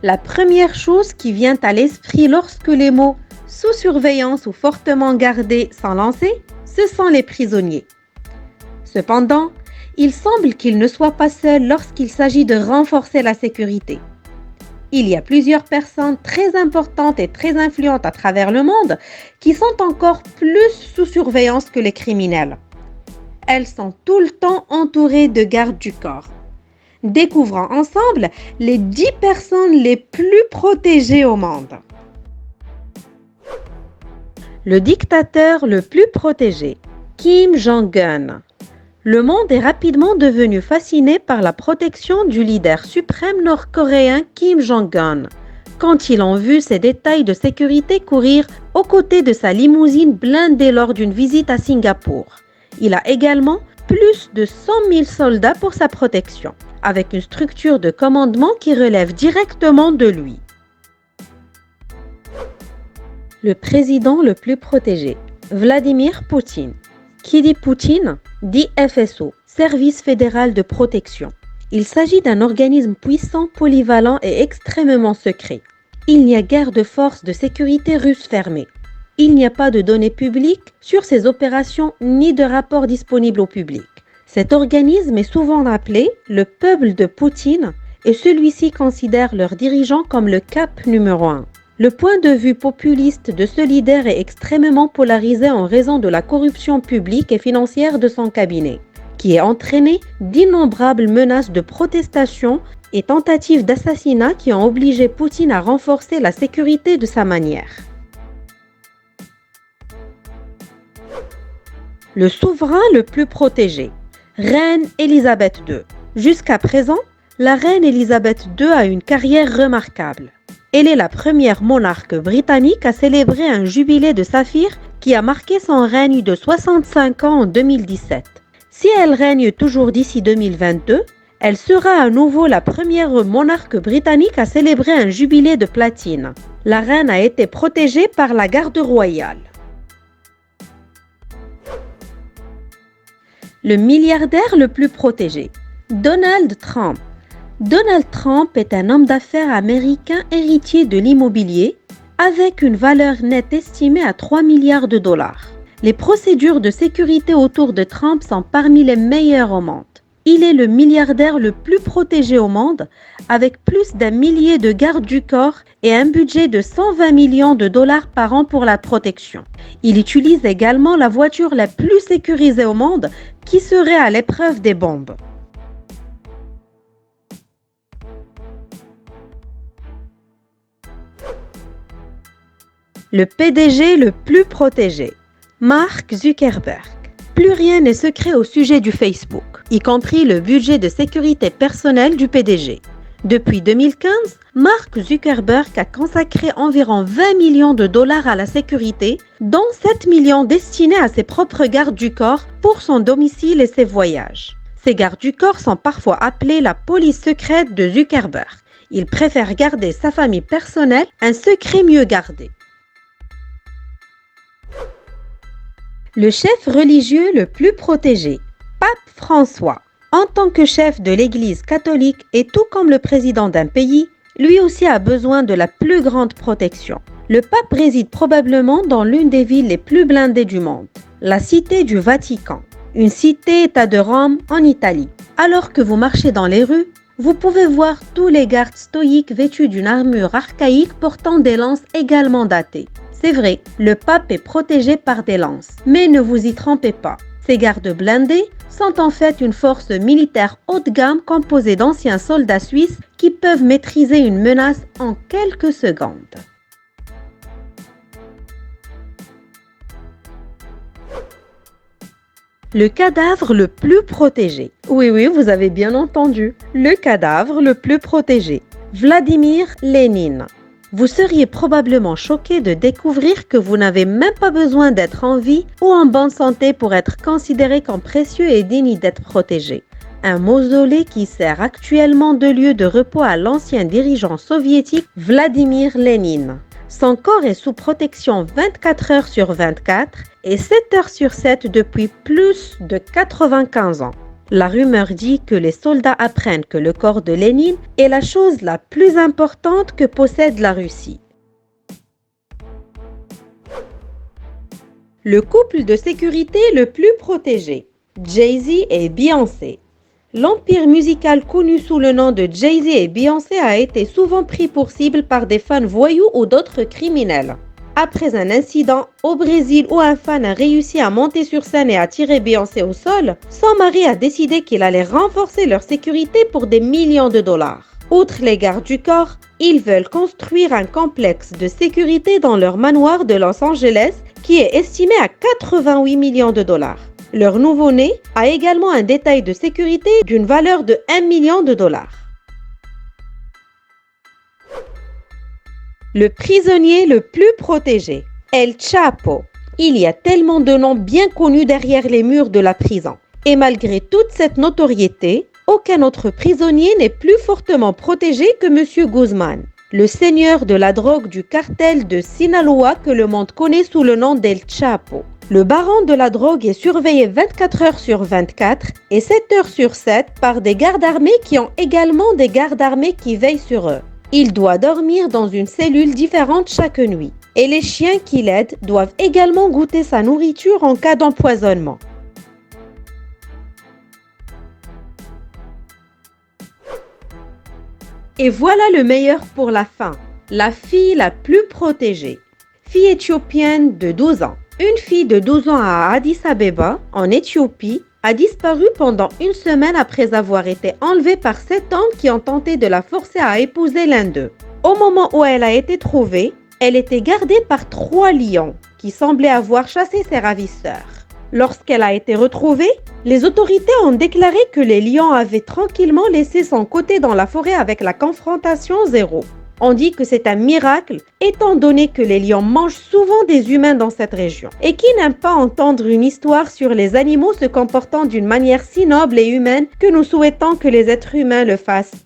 La première chose qui vient à l'esprit lorsque les mots sous surveillance ou fortement gardés sont lancés, ce sont les prisonniers. Cependant, il semble qu'il ne soit pas seul lorsqu'il s'agit de renforcer la sécurité. Il y a plusieurs personnes très importantes et très influentes à travers le monde qui sont encore plus sous surveillance que les criminels. Elles sont tout le temps entourées de gardes du corps. Découvrons ensemble les 10 personnes les plus protégées au monde. Le dictateur le plus protégé, Kim Jong-un. Le monde est rapidement devenu fasciné par la protection du leader suprême nord-coréen Kim Jong-un, quand ils ont vu ses détails de sécurité courir aux côtés de sa limousine blindée lors d'une visite à Singapour. Il a également plus de 100 000 soldats pour sa protection, avec une structure de commandement qui relève directement de lui. Le président le plus protégé, Vladimir Poutine. Qui dit Poutine, dit FSO, Service fédéral de protection. Il s'agit d'un organisme puissant, polyvalent et extrêmement secret. Il n'y a guère de forces de sécurité russes fermées. Il n'y a pas de données publiques sur ses opérations ni de rapports disponibles au public. Cet organisme est souvent appelé le peuple de Poutine et celui-ci considère leurs dirigeants comme le cap numéro 1. Le point de vue populiste de ce leader est extrêmement polarisé en raison de la corruption publique et financière de son cabinet, qui a entraîné d'innombrables menaces de protestation et tentatives d'assassinat qui ont obligé Poutine à renforcer la sécurité de sa manière. Le souverain le plus protégé, Reine Elisabeth II. Jusqu'à présent, la reine Elisabeth II a une carrière remarquable. Elle est la première monarque britannique à célébrer un jubilé de saphir qui a marqué son règne de 65 ans en 2017. Si elle règne toujours d'ici 2022, elle sera à nouveau la première monarque britannique à célébrer un jubilé de platine. La reine a été protégée par la garde royale. Le milliardaire le plus protégé, Donald Trump. Donald Trump est un homme d'affaires américain héritier de l'immobilier avec une valeur nette estimée à 3 milliards de dollars. Les procédures de sécurité autour de Trump sont parmi les meilleures au monde. Il est le milliardaire le plus protégé au monde avec plus d'1 millier de gardes du corps et un budget de 120 millions de dollars par an pour la protection. Il utilise également la voiture la plus sécurisée au monde qui serait à l'épreuve des bombes. Le PDG le plus protégé, Mark Zuckerberg. Plus rien n'est secret au sujet du Facebook, y compris le budget de sécurité personnelle du PDG. Depuis 2015, Mark Zuckerberg a consacré environ 20 millions de dollars à la sécurité, dont 7 millions destinés à ses propres gardes du corps pour son domicile et ses voyages. Ces gardes du corps sont parfois appelés la police secrète de Zuckerberg. Il préfère garder sa famille personnelle, un secret mieux gardé. Le chef religieux le plus protégé, Pape François. En tant que chef de l'Église catholique et tout comme le président d'un pays, lui aussi a besoin de la plus grande protection. Le pape réside probablement dans l'une des villes les plus blindées du monde, la cité du Vatican, une cité-État de Rome en Italie. Alors que vous marchez dans les rues, vous pouvez voir tous les gardes stoïques vêtus d'une armure archaïque portant des lances également datées. C'est vrai, le pape est protégé par des lances, mais ne vous y trompez pas. Ces gardes blindés sont en fait une force militaire haut de gamme composée d'anciens soldats suisses qui peuvent maîtriser une menace en quelques secondes. Le cadavre le plus protégé. Oui, vous avez bien entendu. Le cadavre le plus protégé. Vladimir Lénine. Vous seriez probablement choqué de découvrir que vous n'avez même pas besoin d'être en vie ou en bonne santé pour être considéré comme précieux et digne d'être protégé. Un mausolée qui sert actuellement de lieu de repos à l'ancien dirigeant soviétique Vladimir Lénine. Son corps est sous protection 24 heures sur 24 et 7 heures sur 7 depuis plus de 95 ans. La rumeur dit que les soldats apprennent que le corps de Lénine est la chose la plus importante que possède la Russie. Le couple de sécurité le plus protégé, Jay-Z et Beyoncé. L'empire musical connu sous le nom de Jay-Z et Beyoncé a été souvent pris pour cible par des fans voyous ou d'autres criminels. Après un incident au Brésil où un fan a réussi à monter sur scène et à tirer Beyoncé au sol, son mari a décidé qu'il allait renforcer leur sécurité pour des millions de dollars. Outre les gardes du corps, ils veulent construire un complexe de sécurité dans leur manoir de Los Angeles qui est estimé à 88 millions de dollars. Leur nouveau-né a également un détail de sécurité d'une valeur de 1 million de dollars. Le prisonnier le plus protégé, El Chapo. Il y a tellement de noms bien connus derrière les murs de la prison. Et malgré toute cette notoriété, aucun autre prisonnier n'est plus fortement protégé que M. Guzman, le seigneur de la drogue du cartel de Sinaloa que le monde connaît sous le nom d'El Chapo. Le baron de la drogue est surveillé 24 heures sur 24 et 7 heures sur 7 par des gardes armés qui ont également des gardes armés qui veillent sur eux. Il doit dormir dans une cellule différente chaque nuit. Et les chiens qui l'aident doivent également goûter sa nourriture en cas d'empoisonnement. Et voilà le meilleur pour la fin. La fille la plus protégée. Fille éthiopienne de 12 ans. Une fille de 12 ans à Addis Abeba, en Éthiopie, a disparu pendant une semaine après avoir été enlevée par 7 hommes qui ont tenté de la forcer à épouser l'un d'eux. Au moment où elle a été trouvée, elle était gardée par 3 lions qui semblaient avoir chassé ses ravisseurs. Lorsqu'elle a été retrouvée, les autorités ont déclaré que les lions avaient tranquillement laissé son côté dans la forêt avec la confrontation zéro. On dit que c'est un miracle, étant donné que les lions mangent souvent des humains dans cette région. Et qui n'aime pas entendre une histoire sur les animaux se comportant d'une manière si noble et humaine que nous souhaitons que les êtres humains le fassent